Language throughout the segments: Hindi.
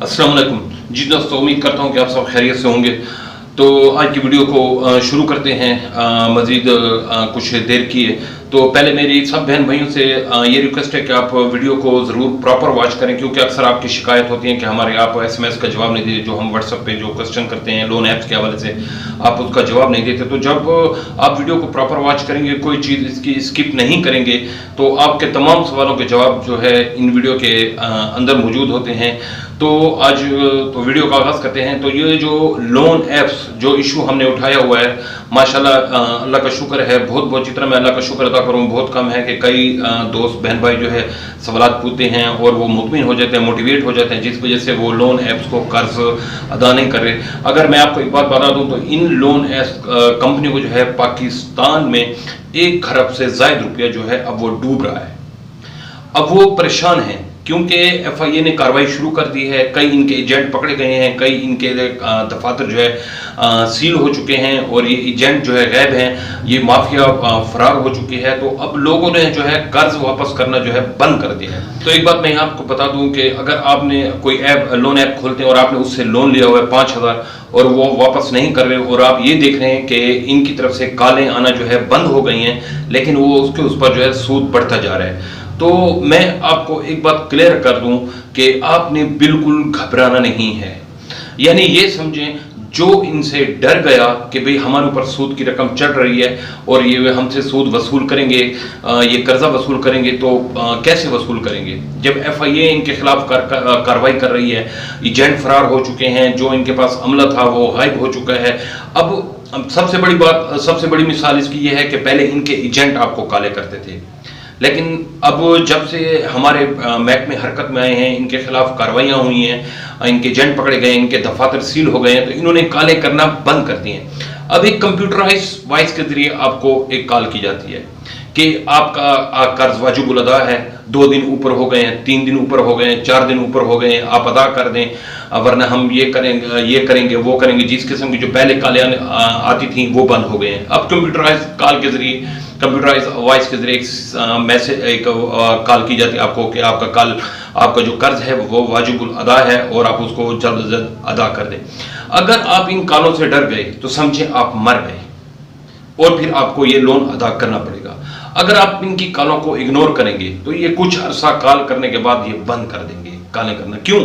अस्सलाम वालेकुम जी दोस्तों, उम्मीद करता हूँ कि आप सब खैरियत से होंगे। तो आज की वीडियो को शुरू करते हैं। मज़ीद कुछ देर की है तो पहले मेरी सब बहन भाइयों से ये रिक्वेस्ट है कि आप वीडियो को ज़रूर प्रॉपर वॉच करें, क्योंकि अक्सर आपकी शिकायत होती है कि हमारे आप SMS का जवाब नहीं देते, जो हम व्हाट्सएप पे जो क्वेश्चन करते हैं लोन ऐप्स के हवाले से आप उसका जवाब नहीं देते। तो जब आप वीडियो को प्रॉपर वॉच करेंगे, कोई चीज़ इसकी स्किप नहीं करेंगे, तो आपके तमाम सवालों के जवाब जो है इन वीडियो के अंदर मौजूद होते हैं। तो आज तो वीडियो का आगाज़ करते हैं। तो ये जो लोन ऐप्स जो इशू हमने उठाया हुआ है, माशाल्लाह अल्लाह का शुक्र है, बहुत बहुत जितना मैं अल्लाह का शुक्र अदा करूँ बहुत कम है कि कई दोस्त बहन भाई जो है सवालात पूछते हैं और वो मुतमिन हो जाते हैं, मोटिवेट हो जाते हैं, जिस वजह से वो लोन ऐप्स को कर्ज अदा नहीं कर रहे। अगर मैं आपको एक बात बता दूं तो इन लोन ऐप्स कंपनी को जो है पाकिस्तान में 1 खरब से ज़ायद रुपया जो है अब वो डूब रहा है। अब वो परेशान हैं क्योंकि FIA ने कार्रवाई शुरू कर दी है, कई इनके एजेंट पकड़े गए हैं, कई इनके दफातर जो है सील हो चुके हैं और ये एजेंट जो है गैब हैं, ये माफिया फरार हो चुकी है। तो अब लोगों ने जो है कर्ज वापस करना जो है बंद कर दिया है। तो एक बात मैं यहाँ आपको बता दूं कि अगर आपने कोई ऐप लोन ऐप खोलते हैं और आपने उससे लोन लिया हुआ है 5,000 और वो वापस नहीं कर रहे और आप ये देख रहे हैं कि इनकी तरफ से कालें आना जो है बंद हो गई हैं, लेकिन वो उस पर जो है सूद बढ़ता जा रहा है, तो मैं आपको एक बात क्लियर कर दूं कि आपने बिल्कुल घबराना नहीं है। यानी ये समझें, जो इनसे डर गया कि भाई हमारे ऊपर सूद की रकम चढ़ रही है और ये हमसे सूद वसूल करेंगे, ये कर्जा वसूल करेंगे, तो कैसे वसूल करेंगे जब FIA इनके खिलाफ कार्रवाई कर रही है, एजेंट फरार हो चुके हैं, जो इनके पास अमला था वो गायब हो चुका है। अब सबसे बड़ी बात, सबसे बड़ी मिसाल इसकी ये है कि पहले इनके एजेंट आपको काले करते थे, लेकिन अब जब से हमारे महकमे हरकत में आए हैं, इनके खिलाफ कार्रवाइयाँ हुई हैं, इनके एजेंट पकड़े गए, इनके दफातर सील हो गए हैं, तो इन्होंने काले करना बंद कर दिए हैं। अब एक कंप्यूटराइज वॉइस के जरिए आपको एक कॉल की जाती है कि आपका कर्ज वाजिबुल अदा है, 2 दिन ऊपर हो गए हैं, 3 दिन ऊपर हो गए हैं, 4 दिन ऊपर हो गए हैं, आप अदा कर दें, वरना हम ये करेंगे वो करेंगे। जिस किस्म की जो पहले कालें आती थी वो बंद हो गए हैं। अब कंप्यूटराइज कॉल के जरिए, कंप्यूटराइज वॉइस के जरिए एक मैसेज, एक कॉल की जाती है आपको कि आपका जो कर्ज है वो वाजिबुल अदा है और आप उसको जल्द से जल्द अदा कर दें। अगर आप इन कॉलों से डर गए तो समझे आप मर गए और फिर आपको ये लोन अदा करना पड़ेगा। अगर आप इनकी कॉलों को इग्नोर करेंगे तो ये कुछ अरसा कॉल करने के बाद ये बंद कर देंगे कॉलें करना। क्यों?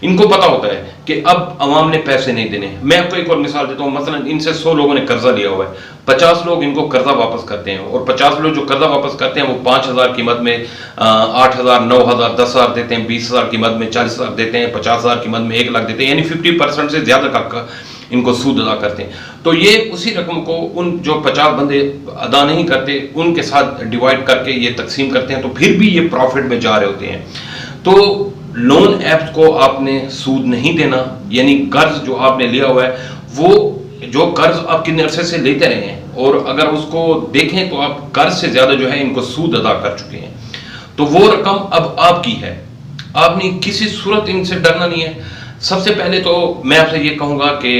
इनको पता होता है कि अब अवाम ने पैसे नहीं देने। मैं आपको एक और मिसाल देता हूँ, मसलन इनसे 100 लोगों ने कर्जा लिया हुआ है, 50 लोग इनको कर्जा वापस करते हैं और 50 लोग जो कर्जा वापस करते हैं वो 5,000 की मद में 8,000, 9,000, 10,000 देते हैं, 20,000 की मद में 40,000 देते हैं, 50,000 की मद में 1 लाख देते हैं, यानी 50% से ज्यादा का इनको सूद अदा करते हैं। तो ये उसी रकम को उन जो 50 बंदे अदा नहीं करते उनके साथ डिवाइड करके ये तकसीम करते हैं, तो फिर भी ये प्रॉफिट में जा रहे होते हैं। तो लोन ऐप्स को आपने सूद नहीं देना, यानी कर्ज जो आपने लिया हुआ है वो जो कर्ज आप कितने अरसे से लेते रहे हैं, और अगर उसको देखें तो आप कर्ज से ज्यादा जो है इनको सूद अदा कर चुके हैं, तो वो रकम अब आपकी है। आपने किसी सूरत इनसे डरना नहीं है। सबसे पहले तो मैं आपसे ये कहूंगा कि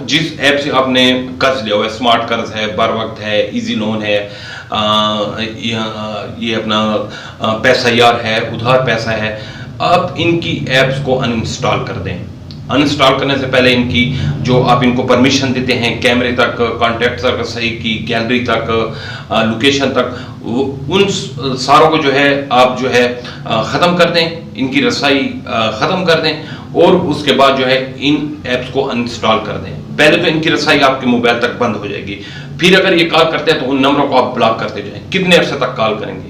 जिस ऐप से आपने कर्ज लिया हुआ है, स्मार्ट कर्ज है, बर वक्त है, इजी लोन है, ये अपना पैसा यार है, उधार पैसा है, आप इनकी ऐप्स को अनइंस्टॉल कर दें। अनइंस्टॉल करने से पहले इनकी जो आप इनको परमिशन देते हैं, कैमरे तक, कॉन्टैक्ट तक, सही की गैलरी तक, लोकेशन तक, उन सारों को जो है आप जो है ख़त्म कर दें, इनकी रसाई ख़त्म कर दें और उसके बाद जो है इन ऐप्स को अनइंस्टॉल कर दें। पहले तो इनकी रसाई आपके मोबाइल तक बंद हो जाएगी, फिर अगर ये कॉल करते हैं तो उन नंबरों को आप ब्लॉक करते जाएं। कितने अरसे तक कॉल करेंगे?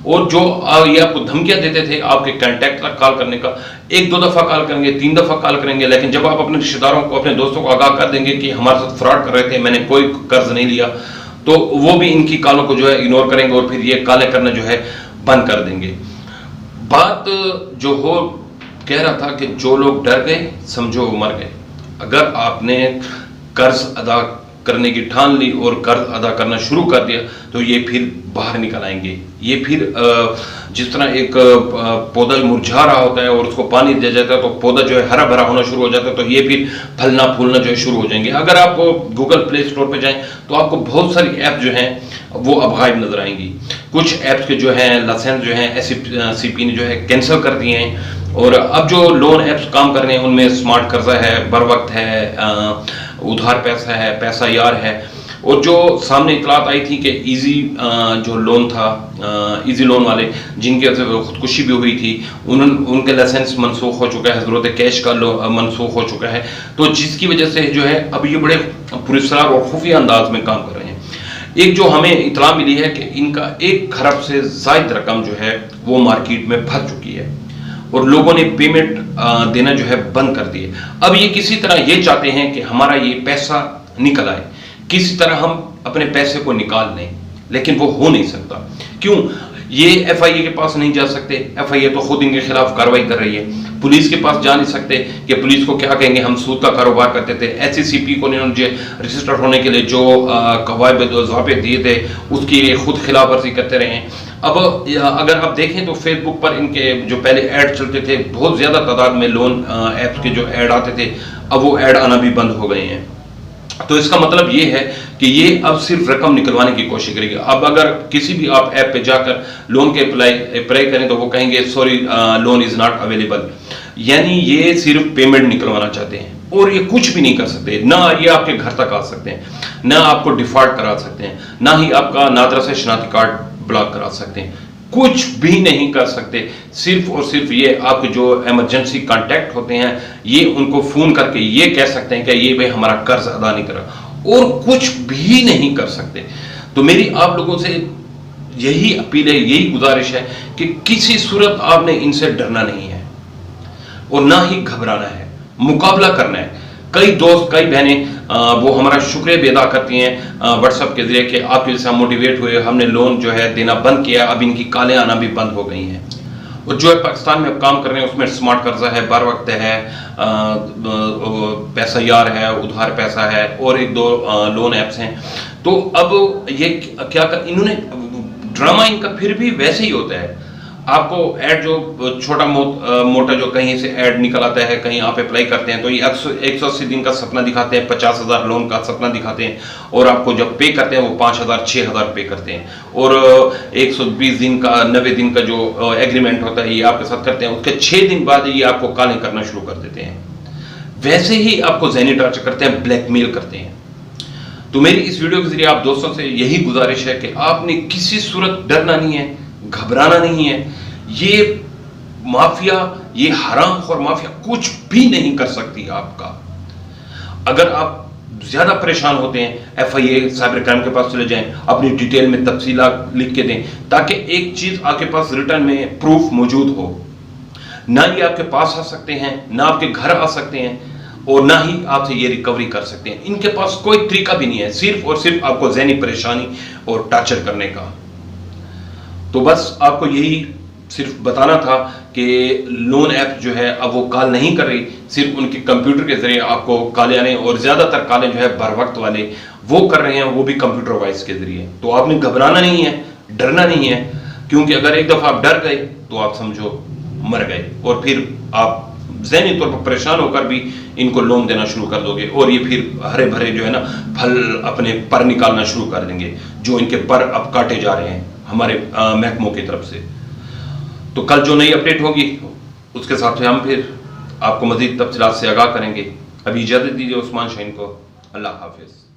और जो ये आपको धमकियां देते थे आपके कांटेक्ट तक कॉल करने का, 1-2 दफा कॉल करेंगे, 3 दफा कॉल करेंगे, लेकिन जब आप अपने रिश्तेदारों को, अपने दोस्तों को आगाह कर देंगे कि हमारे साथ फ्रॉड कर रहे थे, मैंने कोई कर्ज नहीं लिया, तो वो भी इनकी कॉलों को जो है इग्नोर करेंगे और फिर ये कॉलें करना जो है बंद कर देंगे। बात जो हो कह रहा था कि जो लोग डर गए समझो वो मर गए। अगर आपने कर्ज अदा करने की ठान ली और कर्ज अदा करना शुरू कर दिया तो ये फिर बाहर निकल आएंगे। ये फिर जिस तरह एक पौधा मुरझा रहा होता है और उसको पानी दिया जाता है तो पौधा जो है हरा भरा होना शुरू हो जाता है, तो ये फिर फलना फूलना जो है शुरू हो जाएंगे। अगर आप गूगल प्ले स्टोर पे जाएं तो आपको बहुत सारी ऐप जो हैं वो अब गायब नजर आएंगी। कुछ ऐप्स के जो हैं लाइसेंस जो है SCP ने जो है कैंसिल कर दिए हैं और अब जो लोन ऐप्स काम कर रहे हैं उनमें स्मार्ट कर्जा है, बर वक्त है, उधार पैसा है, पैसा यार है। और जो सामने इतलात आई थी कि इजी जो लोन था, इजी लोन वाले जिनकी वजह से खुदकुशी भी हुई थी, उनके लाइसेंस मनसूख हो चुका है, ज़रूरत कैश का मनसूख हो चुका है। तो जिसकी वजह से जो है अब ये बड़े पुरस्कार और खुफिया अंदाज में काम कर रहे हैं। एक जो हमें इतला मिली है कि इनका 1 खरब से ज़ायद रकम जो है वो मार्केट में भर चुकी है और लोगों ने पेमेंट देना जो है बंद कर दिए। अब ये किसी तरह ये चाहते हैं कि हमारा ये पैसा निकल आए, किसी तरह हम अपने पैसे को निकाल लें, लेकिन वो हो नहीं सकता। क्यों? ये एफआईए के पास नहीं जा सकते, एफआईए तो खुद इनके खिलाफ कार्रवाई कर रही है। पुलिस के पास जा नहीं सकते कि पुलिस को क्या कहेंगे, हम सूद का कारोबार करते थे। एचसीसीपी को उन्होंने रजिस्टर होने के लिए जो कवायद ज़ाब्ते दिए थे उसकी खुद खिलाफ वर्जी करते रहे हैं। अब अगर आप देखें तो फेसबुक पर इनके जो पहले ऐड चलते थे, बहुत ज़्यादा तादाद में लोन ऐप्स के जो ऐड आते थे, अब वो ऐड आना भी बंद हो गए हैं। तो इसका मतलब ये है कि ये अब सिर्फ रकम निकलवाने की कोशिश करेगी। अब अगर किसी भी आप ऐप पे जाकर लोन के अप्लाई करें तो वो कहेंगे sorry loan is not available, यानी ये सिर्फ पेमेंट निकलवाना चाहते हैं और ये कुछ भी नहीं कर सकते। ना ये आपके घर तक आ सकते हैं, ना आपको डिफॉल्ट करा सकते हैं, ना ही आपका नादरा से शनाख्ती कार्ड ब्लॉक करा सकते हैं, कुछ भी नहीं कर सकते। सिर्फ और सिर्फ ये आपके जो इमरजेंसी कांटेक्ट होते हैं ये उनको फोन करके ये कह सकते हैं कि ये भाई हमारा कर्ज अदा नहीं करा, और कुछ भी नहीं कर सकते। तो मेरी आप लोगों से यही अपील है, यही गुजारिश है कि किसी सूरत आपने इनसे डरना नहीं है और ना ही घबराना है, मुकाबला करना है। कई दोस्त, कई बहनें वो हमारा शुक्रिया भी अदा करती हैं व्हाट्सएप के जरिए कि आपके जैसे हम मोटिवेट हुए, हमने लोन जो है देना बंद किया, अब इनकी कालें आना भी बंद हो गई हैं। और जो है पाकिस्तान में अब काम कर रहे हैं उसमें स्मार्ट कर्जा है, बर वक्त है, पैसा यार है, उधार पैसा है और 1-2 लोन ऐप्स हैं। तो अब ये क्या कर, इन्होंने ड्रामा इनका फिर भी वैसे ही होता है। आपको ऐड जो छोटा मोटा जो कहीं से ऐड निकल आता है, कहीं आप अप्लाई करते हैं तो ये 180 दिन का सपना दिखाते हैं, 50,000 लोन का सपना दिखाते हैं, और आपको जब पे करते हैं वो 5,000 6,000 पे करते हैं। और 120 दिन का 90 दिन का जो एग्रीमेंट होता है ये आपके साथ करते हैं, उसके 6 दिन बाद ये आपको कालें करना शुरू कर देते हैं। वैसे ही आपको ज़हनी टॉर्चर करते हैं, ब्लैकमेल करते हैं। तो मेरी इस वीडियो के जरिए आप दोस्तों से यही गुजारिश है कि आपने किसी सूरत डरना नहीं है, घबराना नहीं है। ये माफिया, ये हरामखोर माफिया कुछ भी नहीं कर सकती आपका। अगर आप ज्यादा परेशान होते हैं, एफआईए साइबर क्राइम के पास चले जाएं, अपनी डिटेल में तफसीलात लिख के दें, ताकि एक चीज आपके पास रिटर्न में प्रूफ मौजूद हो। ना ये आपके पास आ सकते हैं, ना आपके घर आ सकते हैं, और ना ही आपसे ये रिकवरी कर सकते हैं। इनके पास कोई तरीका भी नहीं है, सिर्फ और सिर्फ आपको ज़हनी परेशानी और टॉर्चर करने का। तो बस आपको यही सिर्फ बताना था कि लोन ऐप जो है अब वो कॉल नहीं कर रही, सिर्फ उनके कंप्यूटर के जरिए आपको कॉलें आने, और ज़्यादातर कॉलें जो है बर वक्त वाले वो कर रहे हैं, वो भी कंप्यूटर वॉइस के जरिए। तो आपने घबराना नहीं है, डरना नहीं है, क्योंकि अगर एक दफ़ा आप डर गए तो आप समझो मर गए, और फिर आप ज़हनी तौर पर परेशान होकर भी इनको लोन देना शुरू कर दोगे, और ये फिर हरे भरे जो है ना फल अपने पर निकालना शुरू कर देंगे, जो इनके पर अब काटे जा रहे हैं हमारे महकमों की तरफ से। तो कल जो नई अपडेट होगी उसके साथ हम फिर आपको मज़ीद तफसीलात से आगाह करेंगे। अभी इजाज़त दीजिए उस्मान शाहीन को। अल्लाह हाफिज़।